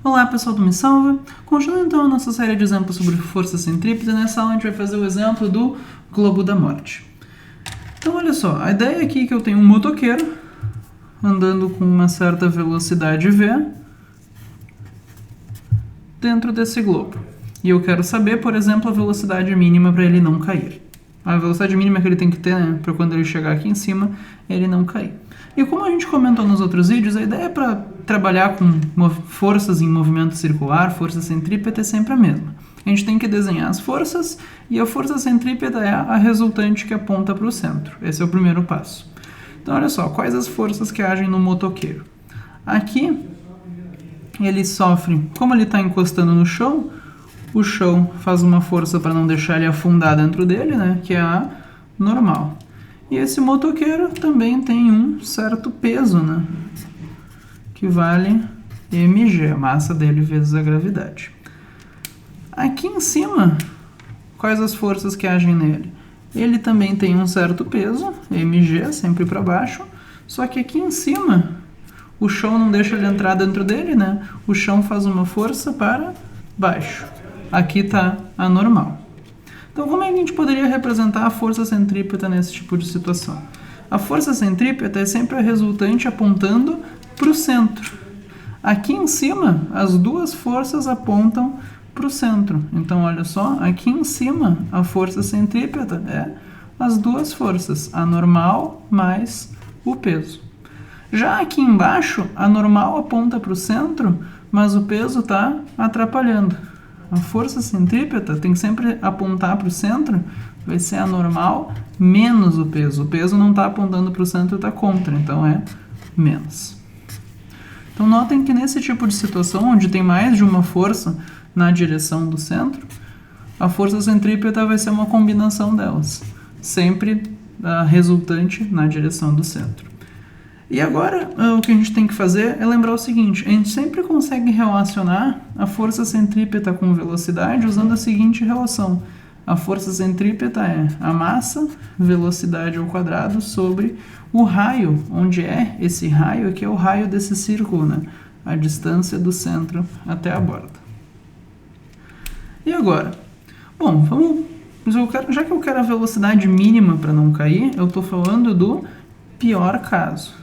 Olá pessoal do Me Salva, continuando então a nossa série de exemplos sobre força centrípeta. Nessa aula a gente vai fazer o exemplo do globo da morte. Então olha só, a ideia aqui é que eu tenho um motoqueiro andando com uma certa velocidade v dentro desse globo. E eu quero saber, por exemplo, a velocidade mínima para ele não cair. A velocidade mínima que ele tem que ter, né, para quando ele chegar aqui em cima, ele não cair. E como a gente comentou nos outros vídeos, a ideia é para trabalhar com forças em movimento circular, força centrípeta, é sempre a mesma. A gente tem que desenhar as forças e a força centrípeta é a resultante que aponta para o centro. Esse é o primeiro passo. Então, olha só, quais as forças que agem no motoqueiro? Aqui, ele sofre, como ele está encostando no chão, o chão faz uma força para não deixar ele afundar dentro dele, né, que é a normal. E esse motoqueiro também tem um certo peso, né, que vale mg, a massa dele vezes a gravidade. Aqui em cima, quais as forças que agem nele? Ele também tem um certo peso, mg, sempre para baixo, só que aqui em cima, o chão não deixa ele entrar dentro dele, né? O chão faz uma força para baixo. Aqui está a normal. Então, como é que a gente poderia representar a força centrípeta nesse tipo de situação? A força centrípeta é sempre a resultante apontando para o centro. Aqui em cima, as duas forças apontam para o centro. Então, olha só, aqui em cima, a força centrípeta é as duas forças, a normal mais o peso. Já aqui embaixo, a normal aponta para o centro, mas o peso está atrapalhando. A força centrípeta tem que sempre apontar para o centro, vai ser a normal menos o peso. O peso não está apontando para o centro, está contra, então é menos. Então notem que nesse tipo de situação, onde tem mais de uma força na direção do centro, a força centrípeta vai ser uma combinação delas, sempre a resultante na direção do centro. E agora, o que a gente tem que fazer é lembrar o seguinte: a gente sempre consegue relacionar a força centrípeta com velocidade usando a seguinte relação. A força centrípeta é a massa, velocidade ao quadrado, sobre o raio, onde é esse raio, que é o raio desse círculo, né? A distância do centro até a borda. E agora? Bom, já que eu quero a velocidade mínima para não cair, eu estou falando do pior caso,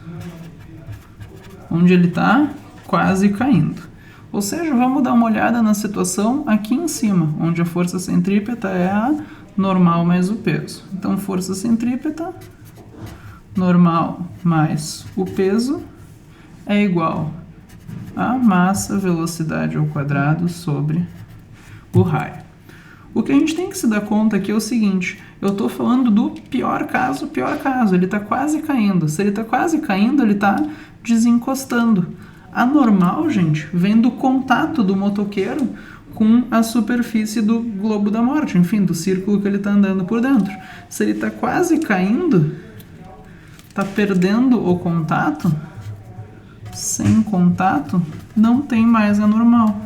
onde ele está quase caindo. Ou seja, vamos dar uma olhada na situação aqui em cima, onde a força centrípeta é a normal mais o peso. Então, força centrípeta, normal mais o peso, é igual a massa, velocidade ao quadrado sobre o raio. O que a gente tem que se dar conta aqui é o seguinte: eu estou falando do pior caso, ele está quase caindo. Se ele está quase caindo, ele está desencostando. A normal, gente, vem do contato do motoqueiro com a superfície do globo da morte, enfim, do círculo que ele está andando por dentro. Se ele está quase caindo, está perdendo o contato, sem contato, não tem mais a normal.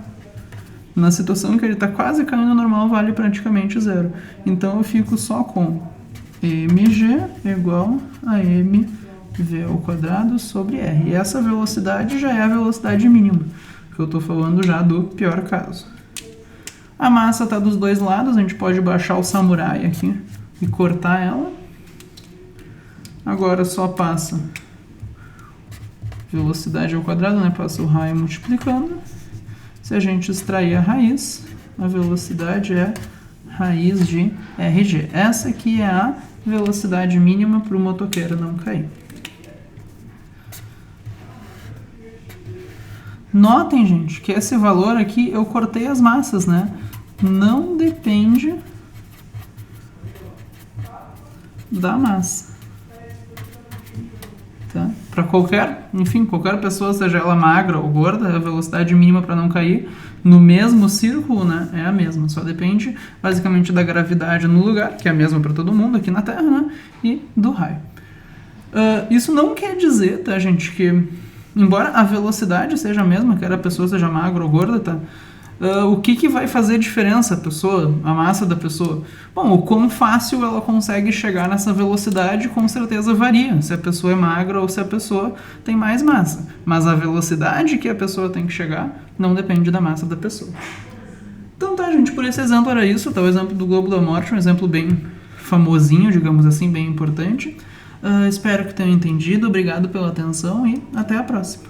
Na situação em que ele está quase caindo, a normal vale praticamente zero. Então eu fico só com mg igual a mv ao quadrado sobre r. E essa velocidade já é a velocidade mínima, que eu estou falando já do pior caso. A massa está dos dois lados, a gente pode baixar o samurai aqui e cortar ela. Agora só passa velocidade ao quadrado, né? Passa o raio multiplicando. Se a gente extrair a raiz, a velocidade é raiz de RG. Essa aqui é a velocidade mínima para o motoqueiro não cair. Notem, gente, que esse valor aqui eu cortei as massas, né? Não depende da massa. Tá? Para qualquer pessoa, seja ela magra ou gorda, a velocidade mínima para não cair no mesmo círculo, né, é a mesma. Só depende basicamente da gravidade no lugar, que é a mesma para todo mundo aqui na Terra, né, e do raio. Isso não quer dizer, tá, gente, que embora a velocidade seja a mesma, quer a pessoa seja magra ou gorda, tá, O que vai fazer diferença a massa da pessoa? Bom, o quão fácil ela consegue chegar nessa velocidade com certeza varia, se a pessoa é magra ou se a pessoa tem mais massa. Mas a velocidade que a pessoa tem que chegar não depende da massa da pessoa. Então tá, gente, por esse exemplo era isso, tá? O exemplo do Globo da Morte, um exemplo bem famosinho, digamos assim, bem importante. Espero que tenham entendido, obrigado pela atenção e até a próxima.